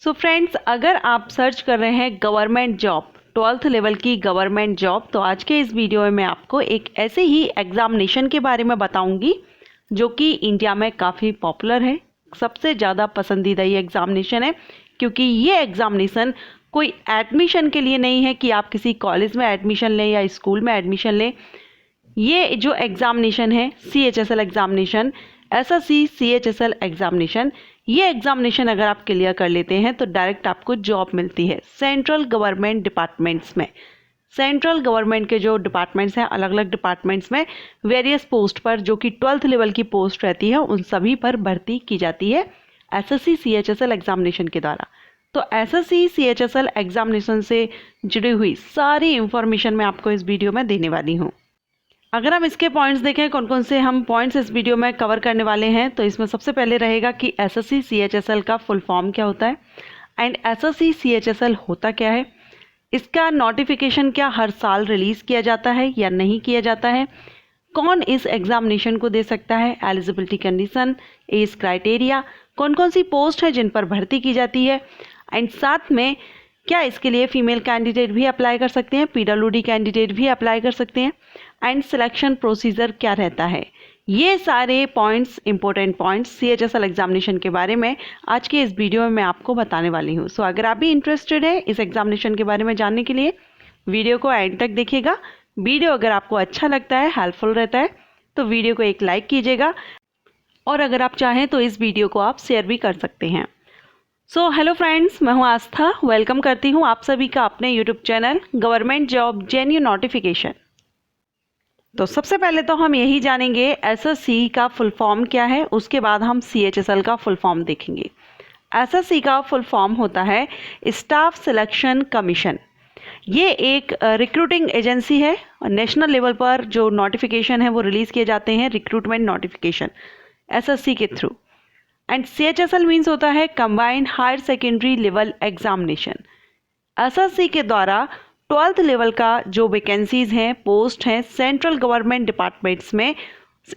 So friends, अगर आप search कर रहे हैं गवर्नमेंट जॉब, 12th लेवल की गवर्नमेंट जॉब, तो आज के इस वीडियो में मैं आपको एक ऐसे ही एग्जामिनेशन के बारे में बताऊंगी जो कि इंडिया में काफ़ी पॉपुलर है। सबसे ज़्यादा पसंदीदा ये एग्जामिनेशन है क्योंकि ये एग्जामिनेशन कोई एडमिशन के लिए नहीं है कि आप किसी कॉलेज में एडमिशन लें या स्कूल में एडमिशन लें। ये जो एग्जामिनेशन है CHSL examination, SSC CHSL examination, ये एग्जामिनेशन अगर आप क्लियर कर लेते हैं तो डायरेक्ट आपको जॉब मिलती है सेंट्रल गवर्नमेंट डिपार्टमेंट्स में। सेंट्रल गवर्नमेंट के जो डिपार्टमेंट्स हैं, अलग अलग डिपार्टमेंट्स में वेरियस पोस्ट पर जो कि 12th लेवल की पोस्ट रहती है उन सभी पर भर्ती की जाती है SSC CHSL एग्जामिनेशन के द्वारा। तो SSC CHSL एग्जामिनेशन से जुड़ी हुई सारी इंफॉर्मेशन मैं आपको इस वीडियो में देने वाली हूँ। अगर हम इसके पॉइंट्स देखें कौन कौन से हम पॉइंट्स इस वीडियो में कवर करने वाले हैं, तो इसमें सबसे पहले रहेगा कि SSC CHSL का फुल फॉर्म क्या होता है एंड SSC CHSL होता क्या है, इसका नोटिफिकेशन क्या हर साल रिलीज़ किया जाता है या नहीं किया जाता है, कौन इस एग्जामिनेशन को दे सकता है, एलिजिबिलिटी कंडीशन, एज क्राइटेरिया, कौन कौन सी पोस्ट है जिन पर भर्ती की जाती है एंड साथ में क्या इसके लिए फीमेल कैंडिडेट भी अप्लाई कर सकते हैं, PWD कैंडिडेट भी अप्लाई कर सकते हैं एंड सिलेक्शन प्रोसीजर क्या रहता है। ये सारे points, important points CHSL examination के बारे में आज के इस वीडियो में मैं आपको बताने वाली हूँ। सो अगर आप भी इंटरेस्टेड है इस एग्जामिनेशन के बारे में जानने के लिए वीडियो को एंड तक देखिएगा। वीडियो अगर आपको अच्छा लगता है, हेल्पफुल रहता है, तो वीडियो को एक लाइक कीजिएगा और अगर आप चाहें तो इस वीडियो को आप शेयर भी कर सकते हैं। सो हेलो फ्रेंड्स, मैं हूं आस्था। वेलकम करती हूं आप सभी का अपने YouTube channel government job genuine notification. तो सबसे पहले तो हम यही जानेंगे SSC का फुल फॉर्म क्या है, उसके बाद हम CHSL का फुल फॉर्म देखेंगे। SSC का फुल फॉर्म होता है स्टाफ सिलेक्शन कमीशन। ये एक रिक्रूटिंग एजेंसी है। नेशनल लेवल पर जो नोटिफिकेशन है वो रिलीज़ किए जाते हैं, रिक्रूटमेंट नोटिफिकेशन SSC के थ्रू। एंड CHSL मीन्स होता है combined higher secondary level examination. SSC के द्वारा 12th लेवल का जो वैकेंसीज हैं, पोस्ट हैं, सेंट्रल गवर्नमेंट डिपार्टमेंट्स में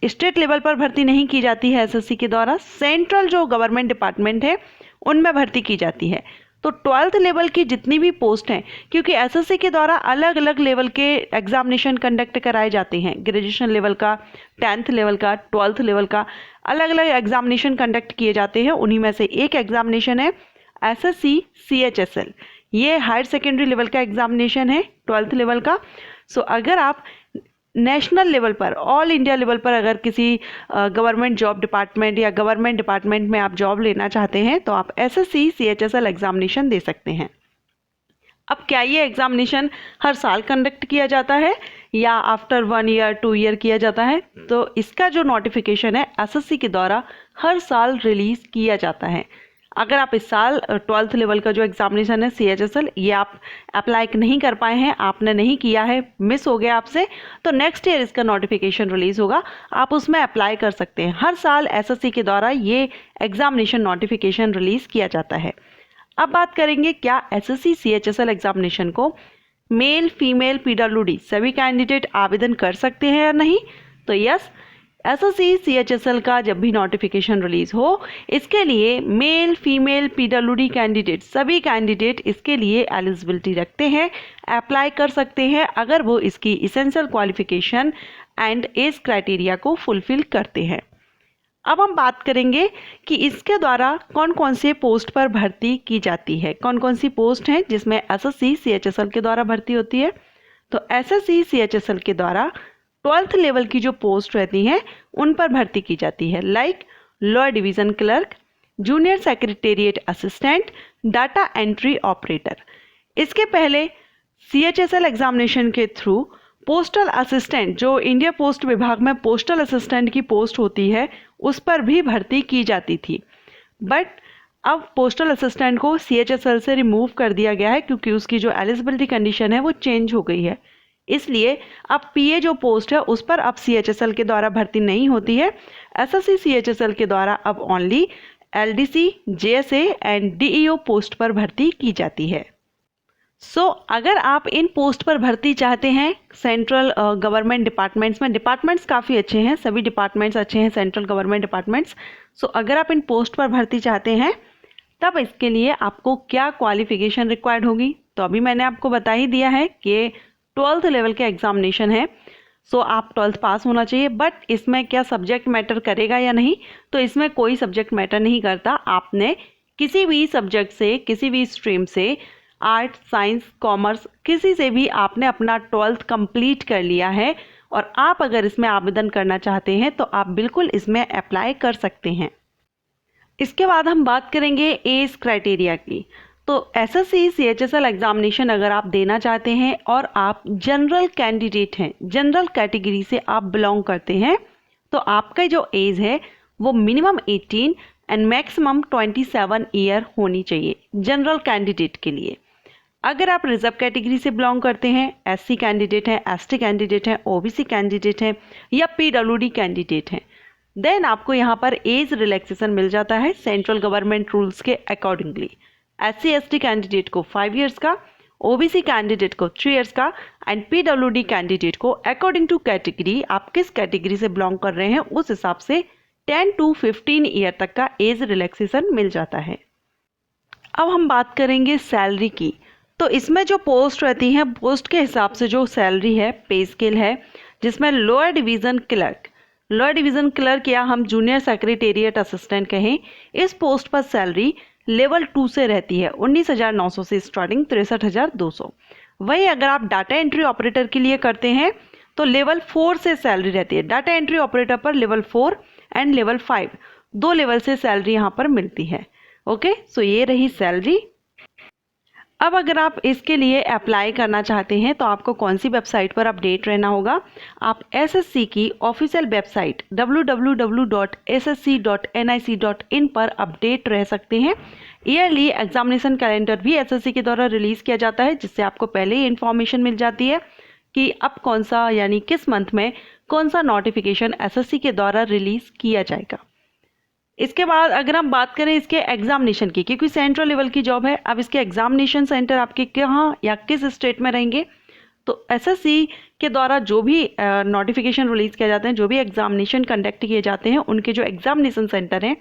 स्टेट लेवल पर भर्ती नहीं की जाती है। SSC के द्वारा सेंट्रल जो गवर्नमेंट डिपार्टमेंट है उनमें भर्ती की जाती है। तो 12th लेवल की जितनी भी पोस्ट हैं, क्योंकि SSC के द्वारा अलग अलग लेवल के एग्जामिनेशन कंडक्ट कराए जाते हैं, ग्रेजुएशन लेवल का, 10th लेवल का, 12th लेवल का, अलग अलग एग्जामिनेशन कंडक्ट किए जाते हैं। उन्हीं में से एक एग्जामिनेशन है SSC CHSL। ये हायर सेकेंडरी लेवल का एग्जामिनेशन है, 12th लेवल का। सो अगर आप नेशनल लेवल पर, ऑल इंडिया लेवल पर अगर किसी गवर्नमेंट जॉब डिपार्टमेंट या गवर्नमेंट डिपार्टमेंट में आप जॉब लेना चाहते हैं तो आप SSC CHSL एग्जामिनेशन दे सकते हैं। अब क्या ये एग्जामिनेशन हर साल कंडक्ट किया जाता है या आफ्टर 1 ईयर 2 ईयर किया जाता है, तो इसका जो नोटिफिकेशन है SSC के द्वारा हर साल रिलीज़ किया जाता है। अगर आप इस साल 12th लेवल का जो एग्जामिनेशन है CHSL, ये आप अप्लाई नहीं कर पाए हैं, आपने नहीं किया है, मिस हो गया आपसे, तो नेक्स्ट ईयर इसका नोटिफिकेशन रिलीज़ होगा, आप उसमें अप्लाई कर सकते हैं। हर साल SSC के द्वारा ये एग्जामिनेशन नोटिफिकेशन रिलीज़ किया जाता है। अब बात करेंगे क्या SSC CHSL एग्जामिनेशन को मेल, फीमेल, PWD सभी कैंडिडेट आवेदन कर सकते हैं या नहीं, तो यस, SSC CHSL का जब भी नोटिफिकेशन रिलीज़ हो, इसके लिए मेल, फीमेल, PWD कैंडिडेट सभी कैंडिडेट इसके लिए एलिजिबिलिटी रखते हैं, अप्लाई कर सकते हैं अगर वो इसकी essential qualification and age criteria को फुलफिल करते हैं। अब हम बात करेंगे कि इसके द्वारा कौन कौन से पोस्ट पर भर्ती की जाती है, कौन कौन सी पोस्ट हैं जिसमें SSC CHSL के द्वारा भर्ती होती है। तो SSC CHSL के द्वारा 12th लेवल की जो पोस्ट रहती हैं उन पर भर्ती की जाती है, like lower division clerk, junior secretariat assistant, data entry operator. इसके पहले CHSL एग्जामिनेशन के थ्रू पोस्टल असिस्टेंट, जो इंडिया पोस्ट विभाग में पोस्टल असिस्टेंट की पोस्ट होती है, उस पर भी भर्ती की जाती थी। बट अब पोस्टल असिस्टेंट को CHSL से रिमूव कर दिया गया है क्योंकि उसकी जो एलिजिबिलिटी कंडीशन है वो चेंज हो गई है। इसलिए अब PA जो पोस्ट है उस पर अब CHSL के द्वारा भर्ती नहीं होती है। SSC CHSL के द्वारा अब only LDC, JSA and DEO post पर भर्ती की जाती है। अगर आप इन पोस्ट पर भर्ती चाहते हैं सेंट्रल गवर्नमेंट डिपार्टमेंट्स में, डिपार्टमेंट्स काफ़ी अच्छे हैं, सभी डिपार्टमेंट्स अच्छे हैं सेंट्रल गवर्नमेंट डिपार्टमेंट्स। अगर आप इन पोस्ट पर भर्ती चाहते हैं तब इसके लिए आपको क्या क्वालिफिकेशन रिक्वायर्ड होगी, तो अभी मैंने आपको बता ही दिया है कि 12th लेवल के एग्जामिनेशन है। सो आप 12th पास होना चाहिए। बट इसमें क्या सब्जेक्ट मैटर करेगा या नहीं, तो इसमें कोई सब्जेक्ट मैटर नहीं करता। आपने किसी भी सब्जेक्ट से, किसी भी स्ट्रीम से, आर्ट, साइंस, कॉमर्स, किसी से भी आपने अपना 12th कंप्लीट कर लिया है और आप अगर इसमें आवेदन करना चाहते हैं तो आप बिल्कुल इसमें अप्लाई कर सकते हैं। इसके बाद हम बात करेंगे एज क्राइटेरिया की। तो एसएससी सीएचएसएल एग्जामिनेशन अगर आप देना चाहते हैं और आप जनरल कैंडिडेट हैं, जनरल कैटेगरी से आप बिलोंग करते हैं, तो आपका जो एज है वो मिनिमम 18 एंड मैक्सिमम 27 ईयर होनी चाहिए जनरल कैंडिडेट के लिए। अगर आप रिजर्व कैटेगरी से बिलोंग करते हैं, एससी कैंडिडेट हैं, एसटी कैंडिडेट हैं, ओबीसी कैंडिडेट हैं या पीडब्ल्यूडी कैंडिडेट हैं, देन आपको यहाँ पर एज रिलैक्सेशन मिल जाता है सेंट्रल गवर्नमेंट रूल्स के अकॉर्डिंगली। एससी एसटी कैंडिडेट को 5 इयर्स का, ओबीसी कैंडिडेट को 3 इयर्स का एंड पीडब्ल्यूडी कैंडिडेट को अकॉर्डिंग टू कैटेगरी, आप किस कैटेगरी से बिलोंग कर रहे हैं उस हिसाब से 10 to 15 ईयर तक का एज रिलैक्सेशन मिल जाता है। अब हम बात करेंगे सैलरी की। तो इसमें जो पोस्ट रहती हैं, पोस्ट के हिसाब से जो सैलरी है, पे स्केल है, जिसमें लोअर डिवीज़न क्लर्क या हम जूनियर सेक्रेटेरिएट असिस्टेंट कहें, इस पोस्ट पर सैलरी लेवल 2 से रहती है 19,900 से स्टार्टिंग 63,200। वही अगर आप डाटा एंट्री ऑपरेटर के लिए करते हैं तो लेवल 4 से सैलरी रहती है। डाटा एंट्री ऑपरेटर पर लेवल 4 एंड लेवल 5 दो लेवल से सैलरी यहाँ पर मिलती है। ओके, सो ये रही सैलरी। अब अगर आप इसके लिए अप्लाई करना चाहते हैं तो आपको कौन सी वेबसाइट पर अपडेट रहना होगा? आप एसएससी की ऑफिशियल वेबसाइट www.ssc.nic.in पर अपडेट रह सकते हैं। ईयरली एग्जामिनेशन कैलेंडर भी एसएससी के द्वारा रिलीज़ किया जाता है, जिससे आपको पहले ही इन्फॉर्मेशन मिल जाती है कि अब कौन सा, यानी किस मंथ में कौन सा नोटिफिकेशन एसएससी के द्वारा रिलीज़ किया जाएगा। इसके बाद अगर हम बात करें इसके एग्जामिनेशन की, क्योंकि सेंट्रल लेवल की जॉब है, अब इसके एग्जामिनेशन सेंटर आपके कहाँ या किस स्टेट में रहेंगे, तो एसएससी के द्वारा जो भी नोटिफिकेशन रिलीज़ किए जाते हैं, जो भी एग्जामिनेशन कंडक्ट किए जाते हैं, उनके जो एग्जामिनेशन सेंटर हैं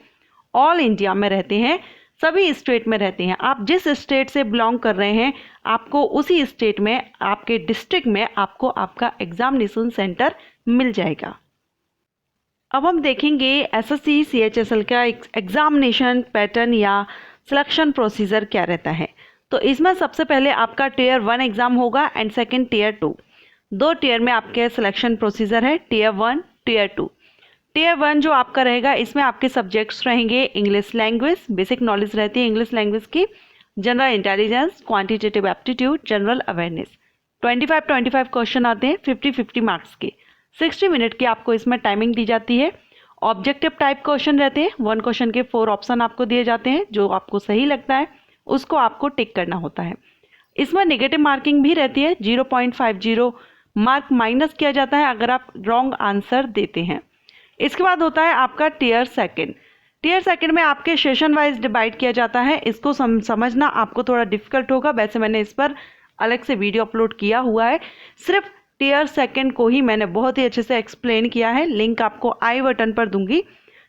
ऑल इंडिया में रहते हैं, सभी स्टेट में रहते हैं। आप जिस स्टेट से बिलोंग कर रहे हैं, आपको उसी स्टेट में, आपके डिस्ट्रिक्ट में आपको आपका एग्जामिनेशन सेंटर मिल जाएगा। अब हम देखेंगे एसएससी सीएचएसएल का एग्जामिनेशन पैटर्न या सिलेक्शन प्रोसीजर क्या रहता है। तो इसमें सबसे पहले आपका टियर 1 एग्ज़ाम होगा एंड सेकंड टियर 2। दो टियर में आपके सिलेक्शन प्रोसीजर है, टियर 1, टियर 2। टियर 1 जो आपका रहेगा, इसमें आपके सब्जेक्ट्स रहेंगे इंग्लिश लैंग्वेज, बेसिक नॉलेज रहती है इंग्लिश लैंग्वेज की, general intelligence, quantitative aptitude, general awareness. 25 question आते हैं 50 मार्क्स के। 60 मिनट की आपको इसमें टाइमिंग दी जाती है। ऑब्जेक्टिव टाइप क्वेश्चन रहते हैं, 1 क्वेश्चन के 4 ऑप्शन आपको दिए जाते हैं, जो आपको सही लगता है उसको आपको टिक करना होता है। इसमें नेगेटिव मार्किंग भी रहती है, 0.50 मार्क माइनस किया जाता है अगर आप रॉन्ग आंसर देते हैं। इसके बाद होता है आपका टियर सेकंड। टियर सेकंड में आपके सेशन वाइज डिवाइड किया जाता है। इसको समझना आपको थोड़ा डिफिकल्ट होगा, वैसे मैंने इस पर अलग से वीडियो अपलोड किया हुआ है। सिर्फ टियर सेकंड को ही मैंने बहुत ही अच्छे से एक्सप्लेन किया है, लिंक आपको आई बटन पर दूंगी,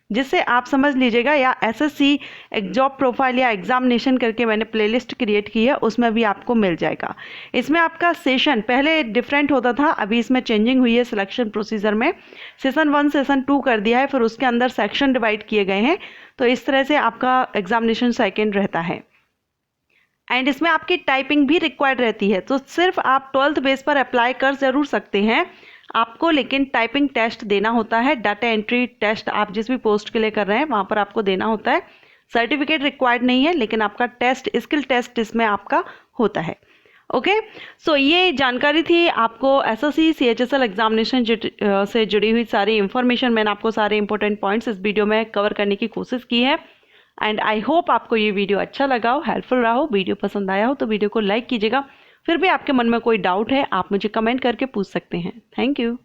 जिससे आप समझ लीजिएगा, या एसएससी जॉब प्रोफाइल या एग्जामिनेशन करके मैंने प्लेलिस्ट क्रिएट की है, उसमें भी आपको मिल जाएगा। इसमें आपका सेशन पहले डिफरेंट होता था, अभी इसमें चेंजिंग हुई है सिलेक्शन प्रोसीजर में। सेशन 1 सेशन 2 कर दिया है, फिर उसके अंदर सेक्शन डिवाइड किए गए हैं, तो इस तरह से आपका एग्जामिनेशन सेकेंड रहता है। एंड इसमें आपकी टाइपिंग भी रिक्वायर्ड रहती है, तो सिर्फ आप 12th बेस पर अप्लाई कर ज़रूर सकते हैं, आपको लेकिन टाइपिंग टेस्ट देना होता है। डाटा एंट्री टेस्ट आप जिस भी पोस्ट के लिए कर रहे हैं वहाँ पर आपको देना होता है। सर्टिफिकेट रिक्वायर्ड नहीं है, लेकिन आपका टेस्ट, स्किल टेस्ट इसमें आपका होता है। ओके, सो ये जानकारी थी आपको एसएससी सीएचएसएल एग्जामिनेशन से जुड़ी हुई सारी इन्फॉर्मेशन। मैंने आपको सारे इंपॉर्टेंट पॉइंट्स इस वीडियो में कवर करने की कोशिश की है एंड आई होप आपको ये वीडियो अच्छा लगा हो, हेल्पफुल रहा हो। वीडियो पसंद आया हो तो वीडियो को लाइक कीजिएगा। फिर भी आपके मन में कोई डाउट है, आप मुझे कमेंट करके पूछ सकते हैं। Thank you.